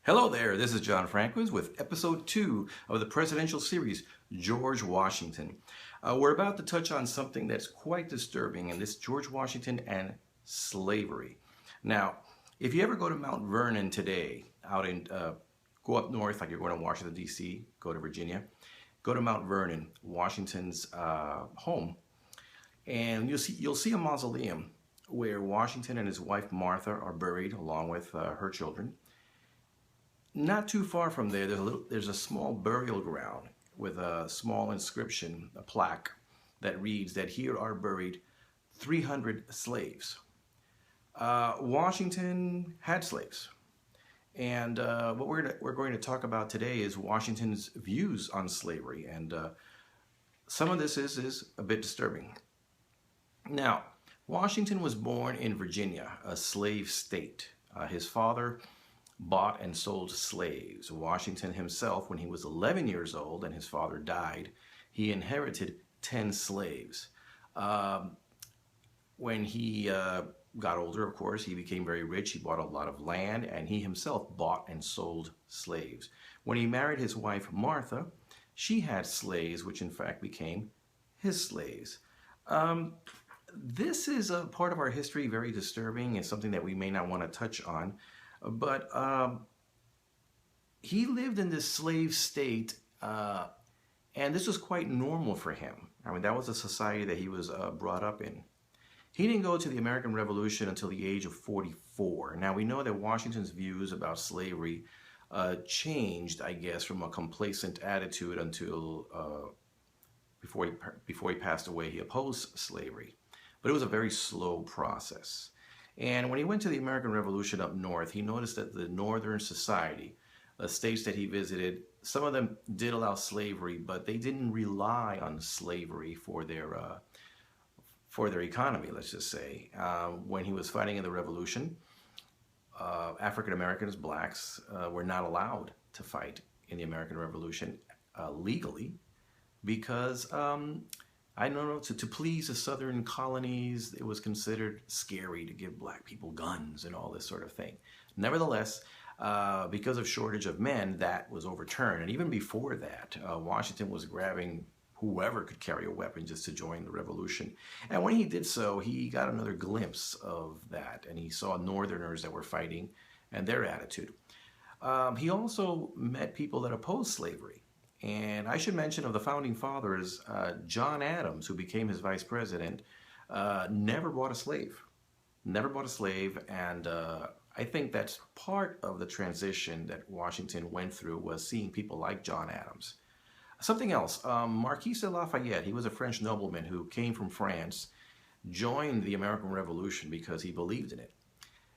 Hello there, this is John Franquez with episode 2 of the presidential series, George Washington. We're about to touch on something that's quite disturbing, and this George Washington and slavery. Now, if you ever go to Mount Vernon today, go up north like you're going to Washington, D.C., go to Virginia, go to Mount Vernon, Washington's home, and you'll see a mausoleum where Washington and his wife Martha are buried along with her children. Not too far from there, there's a small burial ground with a small inscription, a plaque that reads that here are buried 300 slaves. Washington had slaves, and what we're going to talk about today is Washington's views on slavery, and some of this is a bit disturbing. Now, Washington was born in Virginia, a slave state. His father bought and sold slaves. Washington himself, when he was 11 years old and his father died, he inherited 10 slaves. When he got older, of course, he became very rich. He bought a lot of land, and he himself bought and sold slaves. When he married his wife, Martha, she had slaves, which in fact became his slaves. This is a part of our history, very disturbing, and something that we may not want to touch on. But he lived in this slave state, and this was quite normal for him. I mean, that was a society that he was brought up in. He didn't go to the American Revolution until the age of 44. Now, we know that Washington's views about slavery changed, I guess, from a complacent attitude until before he passed away, he opposed slavery. But it was a very slow process. And when he went to the American Revolution up north, he noticed that the Northern Society, the states that he visited, some of them did allow slavery, but they didn't rely on slavery for their economy, let's just say. When he was fighting in the Revolution, African Americans, blacks, were not allowed to fight in the American Revolution legally because I don't know, to please the southern colonies, it was considered scary to give black people guns and all this sort of thing. Nevertheless, because of shortage of men, that was overturned. And even before that, Washington was grabbing whoever could carry a weapon just to join the revolution. And when he did so, he got another glimpse of that, and he saw Northerners that were fighting and their attitude. He also met people that opposed slavery. And I should mention of the founding fathers, John Adams, who became his vice president, never bought a slave. Never bought a slave, and I think that's part of the transition that Washington went through, was seeing people like John Adams. Something else, Marquis de Lafayette, he was a French nobleman who came from France, joined the American Revolution because he believed in it.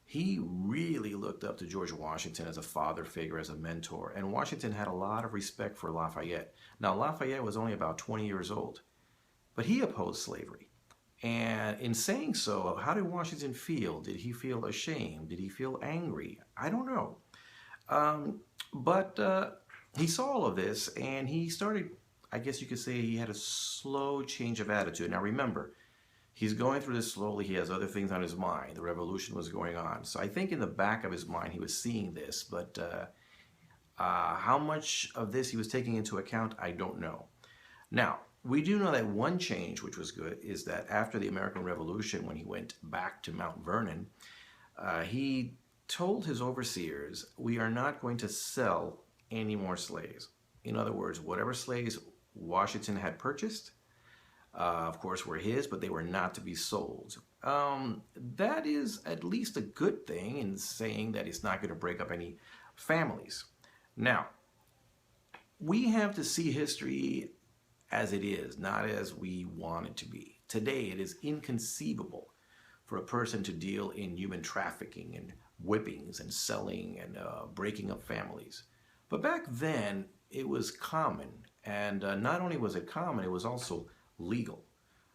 He really looked up to George Washington as a father figure, as a mentor, and Washington had a lot of respect for Lafayette. Now, Lafayette was only about 20 years old, but he opposed slavery. And in saying so, how did Washington feel? Did he feel ashamed? Did he feel angry? I don't know. But he saw all of this, and he started, I guess you could say, he had a slow change of attitude. Now, remember, he's going through this slowly. He has other things on his mind. The revolution was going on. So I think in the back of his mind, he was seeing this. But how much of this he was taking into account, I don't know. Now, we do know that one change, which was good, is that after the American Revolution, when he went back to Mount Vernon, he told his overseers, we are not going to sell any more slaves. In other words, whatever slaves Washington had purchased, of course, were his, but they were not to be sold. That is at least a good thing in saying that it's not going to break up any families. Now, we have to see history as it is, not as we want it to be. Today, it is inconceivable for a person to deal in human trafficking and whippings and selling and breaking up families. But back then, it was common. And not only was it common, it was also legal.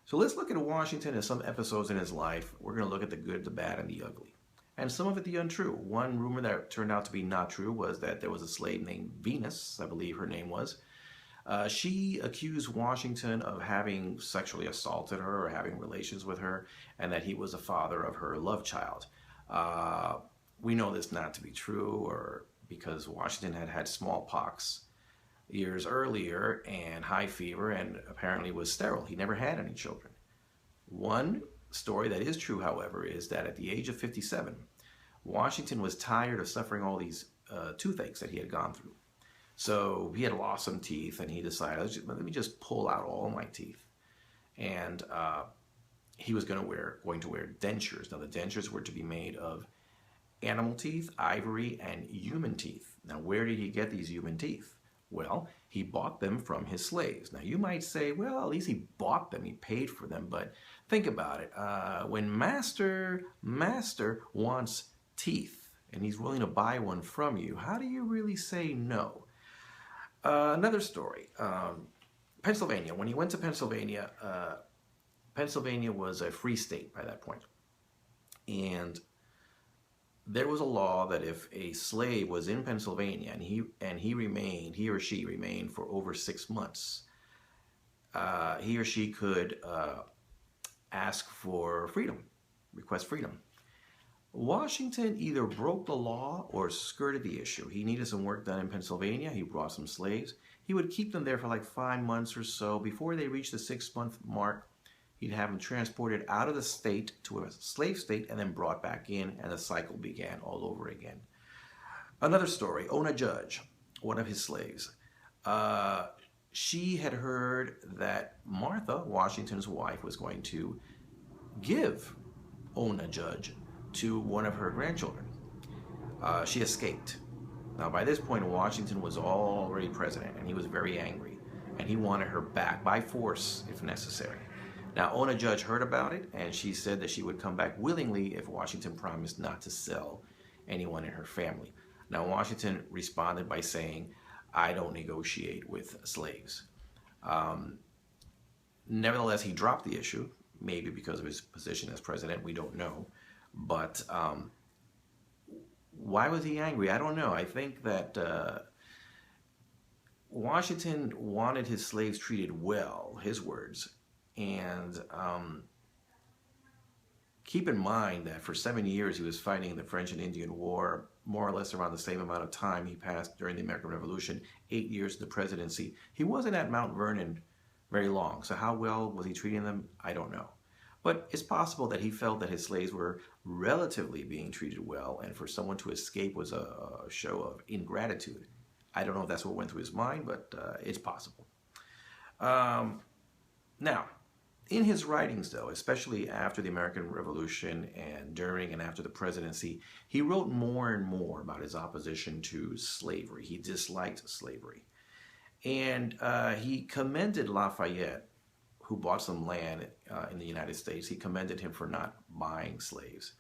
So let's look at Washington and some episodes in his life. We're going to look at the good, the bad, and the ugly. And some of it the untrue. One rumor that turned out to be not true was that there was a slave named Venus, I believe her name was. She accused Washington of having sexually assaulted her or having relations with her, and that he was the father of her love child. We know this not to be true, or because Washington had had smallpox years earlier and high fever and apparently was sterile. He never had any children. One story that is true, however, is that at the age of 57, Washington was tired of suffering all these toothaches that he had gone through. So he had lost some teeth and he decided, let me just pull out all my teeth. And he was going to wear dentures. Now the dentures were to be made of animal teeth, ivory, and human teeth. Now where did he get these human teeth? Well, he bought them from his slaves. Now you might say, well, at least he bought them, he paid for them. But think about it. When master wants teeth and he's willing to buy one from you, how do you really say no? Another story. Pennsylvania. When he went to Pennsylvania, Pennsylvania was a free state by that point. And there was a law that if a slave was in Pennsylvania and he or she remained for over 6 months, he or she could ask for freedom, request freedom. Washington either broke the law or skirted the issue. He needed some work done in Pennsylvania. He brought some slaves. He would keep them there for like 5 months or so. Before they reached the 6-month mark, he'd have them transported out of the state to a slave state and then brought back in, and the cycle began all over again. Another story, Ona Judge, one of his slaves. She had heard that Martha, Washington's wife, was going to give Ona Judge to one of her grandchildren. She escaped. Now, by this point, Washington was already president, and he was very angry, and he wanted her back by force if necessary. Now, Ona Judge heard about it, and she said that she would come back willingly if Washington promised not to sell anyone in her family. Now, Washington responded by saying, I don't negotiate with slaves. Nevertheless, he dropped the issue, maybe because of his position as president, we don't know. But why was he angry? I don't know. I think that Washington wanted his slaves treated well, his words. And keep in mind that for 7 years he was fighting the French and Indian War, more or less around the same amount of time he passed during the American Revolution, 8 years in the presidency. He wasn't at Mount Vernon very long, so how well was he treating them? I don't know. But it's possible that he felt that his slaves were relatively being treated well, and for someone to escape was a show of ingratitude. I don't know if that's what went through his mind, but it's possible. Now, in his writings, though, especially after the American Revolution and during and after the presidency, he wrote more and more about his opposition to slavery. He disliked slavery. And he commended Lafayette, who bought some land in the United States. He commended him for not buying slaves.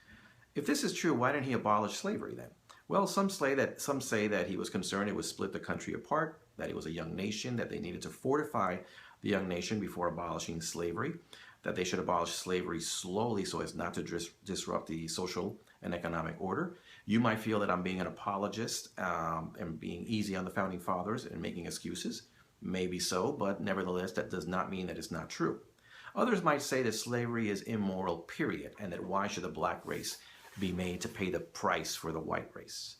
If this is true, why didn't he abolish slavery then? Well, some say that he was concerned it would split the country apart, that it was a young nation, that they needed to fortify the young nation before abolishing slavery, that they should abolish slavery slowly so as not to disrupt the social and economic order. You might feel that I'm being an apologist and being easy on the founding fathers and making excuses. Maybe so, but nevertheless, that does not mean that it's not true. Others might say that slavery is immoral, period, and that why should the black race be made to pay the price for the white race?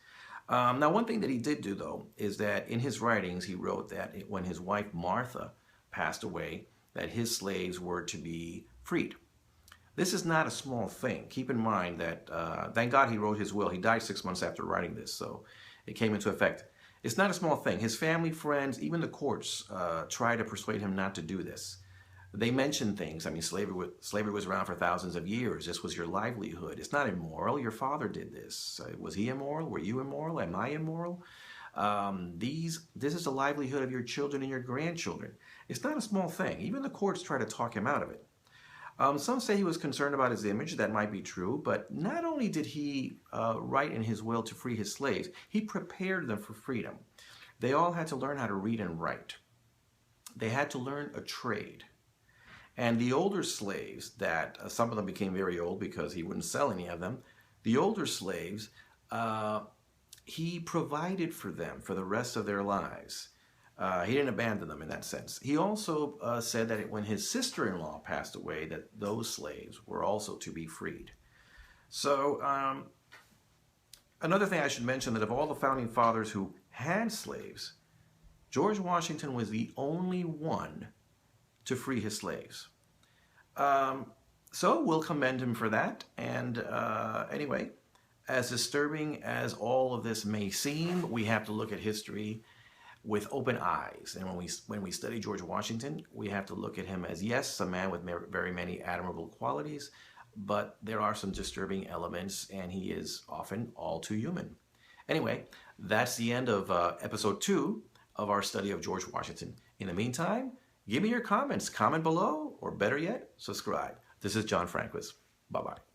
Now, one thing that he did do, though, is that in his writings, he wrote that when his wife Martha passed away, that his slaves were to be freed. This is not a small thing. Keep in mind that, thank God he wrote his will. He died 6 months after writing this, so it came into effect. It's not a small thing. His family, friends, even the courts tried to persuade him not to do this. They mentioned things. I mean, slavery was around for thousands of years. This was your livelihood. It's not immoral. Your father did this. Was he immoral? Were you immoral? Am I immoral? This is the livelihood of your children and your grandchildren. It's not a small thing. Even the courts try to talk him out of it. Some say he was concerned about his image. That might be true. But not only did he write in his will to free his slaves, he prepared them for freedom. They all had to learn how to read and write. They had to learn a trade. And the older slaves, that some of them became very old because he wouldn't sell any of them, the older slaves, he provided for them for the rest of their lives. He didn't abandon them in that sense. He also said that when his sister-in-law passed away, that those slaves were also to be freed. So Another thing I should mention that of all the founding fathers who had slaves, George Washington was the only one to free his slaves. So we'll commend him for that. And anyway, as disturbing as all of this may seem, we have to look at history with open eyes. And when we study George Washington, we have to look at him as, yes, a man with very many admirable qualities, but there are some disturbing elements, and he is often all too human. Anyway, that's the end of episode 2 of our study of George Washington. In the meantime, give me your comments. Comment below, or better yet, subscribe. This is John Franquist. Bye-bye.